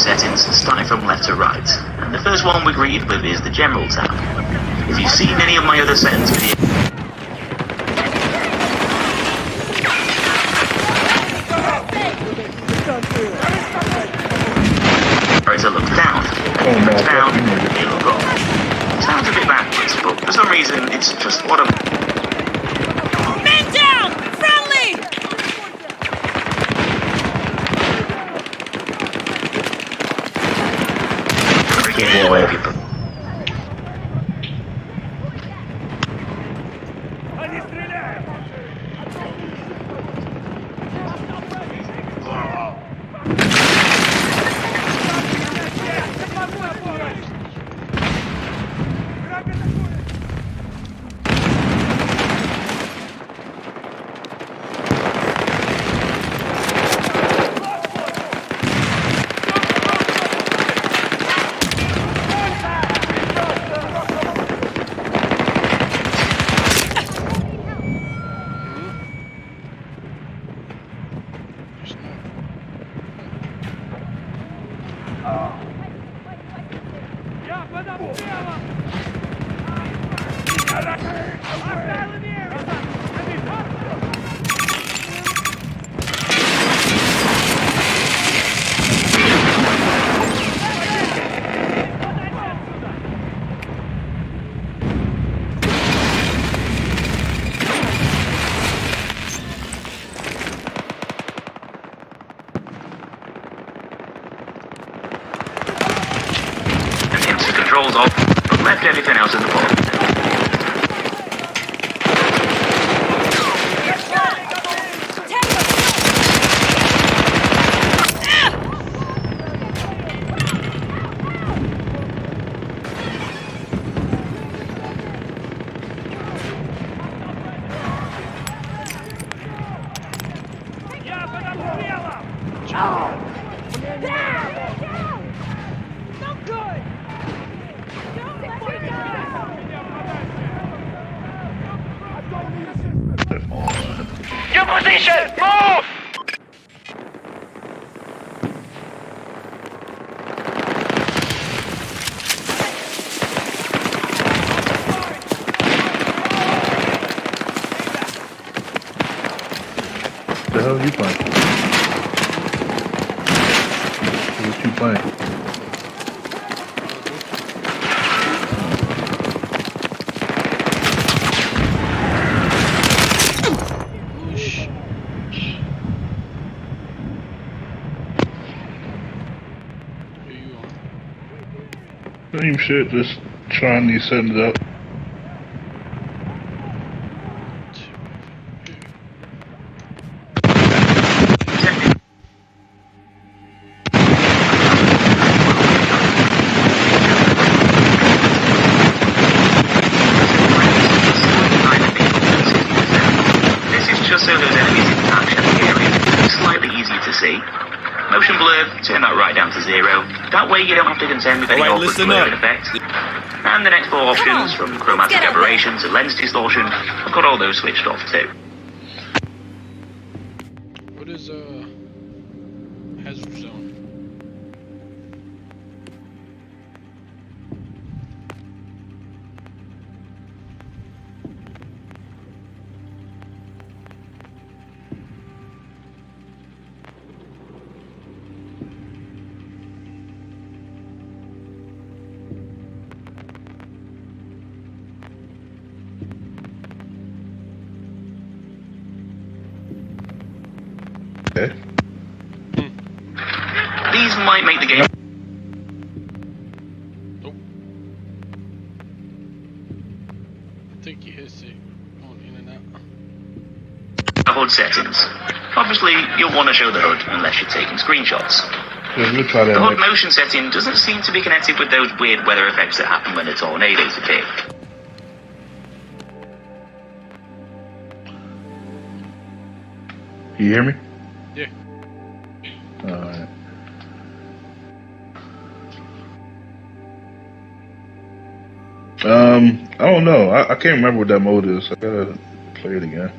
settings, starting from left to right. And the first one we're greeted with is the General tab. If you've seen any of my other settings videos, to look down, and if it's down, you look up. Sounds a bit backwards, but for some reason, it's just what I'm... Men down! Friendly! Getting away with you. Controls off, but left everything else in the pod. Your position! Move! The hell are you playing? What you playing? Same shit, just trying these settings out. This is just so those enemies in the action area is slightly easier to see. Motion blur, turn that right down to 0. That way you don't have to contend with any awkward blurring effects. And the next 4 options, from chromatic aberration to lens distortion, I've got all those switched off too. What is hazard zone? Okay. These might make the game... Nope. I think you hit it going in and out. HUD settings. Obviously, you'll want to show the HUD unless you're taking screenshots. Yeah, we'll try that The HUD next. motion setting doesn't seem to be connected with those weird weather effects that happen when the tornadoes appear. You hear me? Yeah. Alright. I don't know. I can't remember what that mode is. I gotta play it again.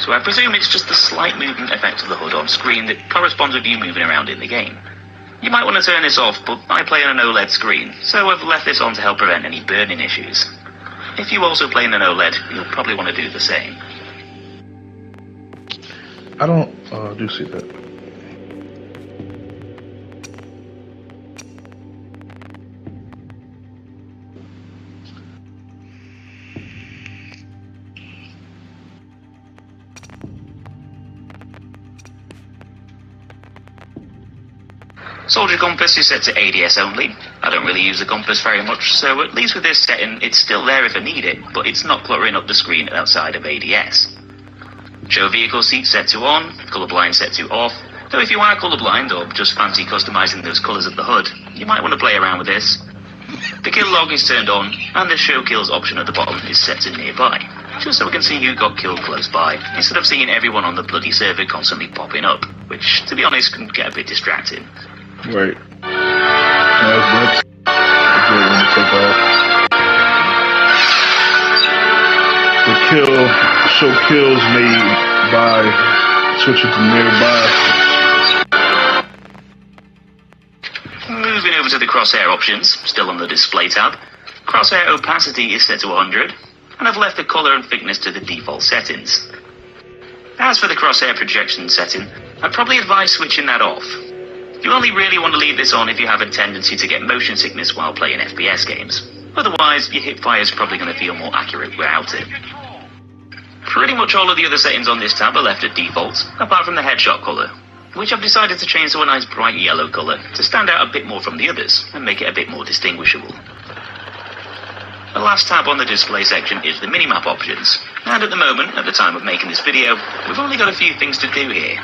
So I presume it's just the slight movement effect of the HUD on screen that corresponds with you moving around in the game. You might want to turn this off, but I play on an OLED screen, so I've left this on to help prevent any burning issues. If you also play on an OLED, you'll probably want to do the same. I don't do see that. Soldier compass is set to ADS only. I don't really use the compass very much, so at least with this setting, it's still there if I need it, but it's not cluttering up the screen outside of ADS. Show vehicle seat set to on, colorblind set to off, though if you are colorblind or just fancy customizing those colors of the hood, you might want to play around with this. The kill log is turned on, and the show kills option at the bottom is set to nearby, just so we can see who got killed close by, instead of seeing everyone on the bloody server constantly popping up, which, to be honest, can get a bit distracting. Right. That's good. The show kills made by switching to nearby. Moving over to the crosshair options, still on the display tab. Crosshair opacity is set to 100, and I've left the color and thickness to the default settings. As for the crosshair projection setting, I'd probably advise switching that off. You only really want to leave this on if you have a tendency to get motion sickness while playing FPS games. Otherwise, your hipfire is probably going to feel more accurate without it. Pretty much all of the other settings on this tab are left at default, apart from the headshot colour, which I've decided to change to a nice bright yellow colour to stand out a bit more from the others and make it a bit more distinguishable. The last tab on the display section is the minimap options, and at the moment, at the time of making this video, we've only got a few things to do here.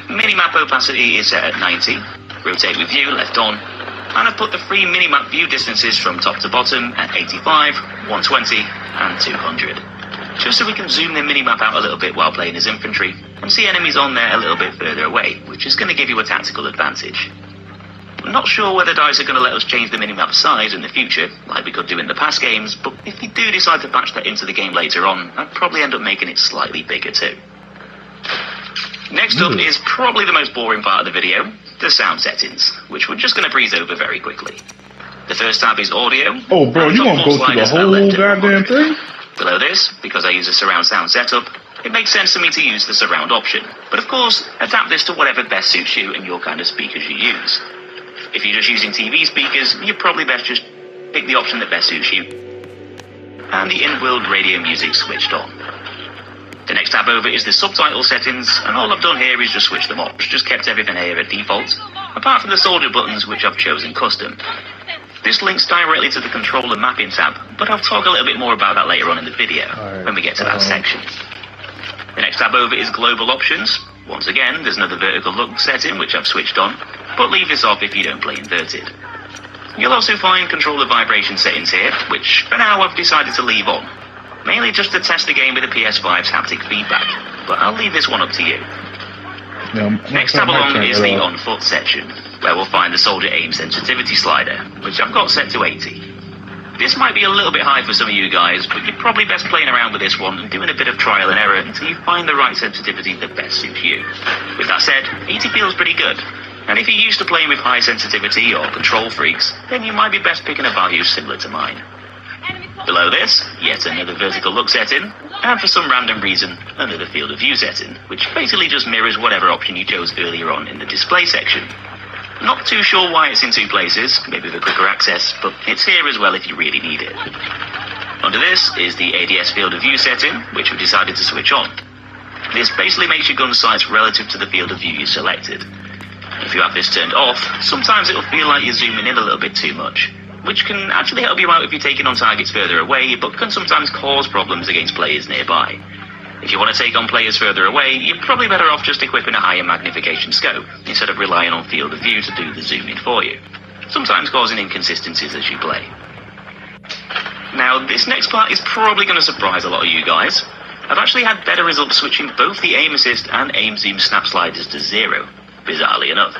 Minimap opacity is set at 90, rotate with view left on, and I've put the free minimap view distances from top to bottom at 85, 120, and 200. Just so we can zoom the minimap out a little bit while playing as infantry, and see enemies on there a little bit further away, which is going to give you a tactical advantage. I'm not sure whether DICE are going to let us change the minimap size in the future, like we could do in the past games, but if you do decide to patch that into the game later on, I'd probably end up making it slightly bigger too. Next up is probably the most boring part of the video, the sound settings, which we're just going to breeze over very quickly. The first tab is audio. Oh bro, you want to go through the whole goddamn thing? Below this, because I use a surround sound setup, it makes sense for me to use the surround option. But of course, adapt this to whatever best suits you and your kind of speakers you use. If you're just using TV speakers, you're probably best just pick the option that best suits you. And the in-world radio music switched on. The next tab over is the subtitle settings, and all I've done here is just switch them off. Just kept everything here at default, apart from the soldier buttons which I've chosen custom. This links directly to the controller mapping tab, but I'll talk a little bit more about that later on in the video, when we get to that section. The next tab over is global options. Once again, there's another vertical look setting which I've switched on, but leave this off if you don't play inverted. You'll also find controller vibration settings here, which for now I've decided to leave on. Mainly just to test the game with the PS5's haptic feedback, but I'll leave this one up to you. Next tab along is the on foot section, where we'll find the soldier aim sensitivity slider, which I've got set to 80. This might be a little bit high for some of you guys, but you're probably best playing around with this one and doing a bit of trial and error until you find the right sensitivity that best suits you. With that said, 80 feels pretty good, and if you're used to playing with high sensitivity or control freaks, then you might be best picking a value similar to mine. Below this, yet another vertical look setting, and for some random reason, another field of view setting, which basically just mirrors whatever option you chose earlier on in the display section. Not too sure why it's in two places, maybe for quicker access, but it's here as well if you really need it. Under this is the ADS field of view setting, which we've decided to switch on. This basically makes your gun sights relative to the field of view you selected. If you have this turned off, sometimes it'll feel like you're zooming in a little bit too much, which can actually help you out if you're taking on targets further away, but can sometimes cause problems against players nearby. If you want to take on players further away, you're probably better off just equipping a higher magnification scope, instead of relying on field of view to do the zooming for you, sometimes causing inconsistencies as you play. Now, this next part is probably going to surprise a lot of you guys. I've actually had better results switching both the aim assist and aim zoom snap sliders to 0, bizarrely enough.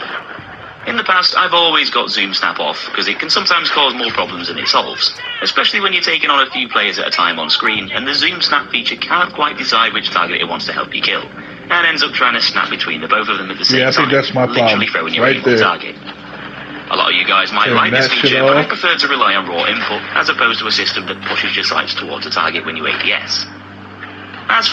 In the past, I've always got zoom snap off, because it can sometimes cause more problems than it solves, especially when you're taking on a few players at a time on screen, and the zoom snap feature can't quite decide which target it wants to help you kill, and ends up trying to snap between the both of them at the same time, that's my literally throwing your aim off target. A lot of you guys might Turn like this that shit feature, but I off. prefer to rely on raw input as opposed to a system that pushes your sights towards a target when you ADS. As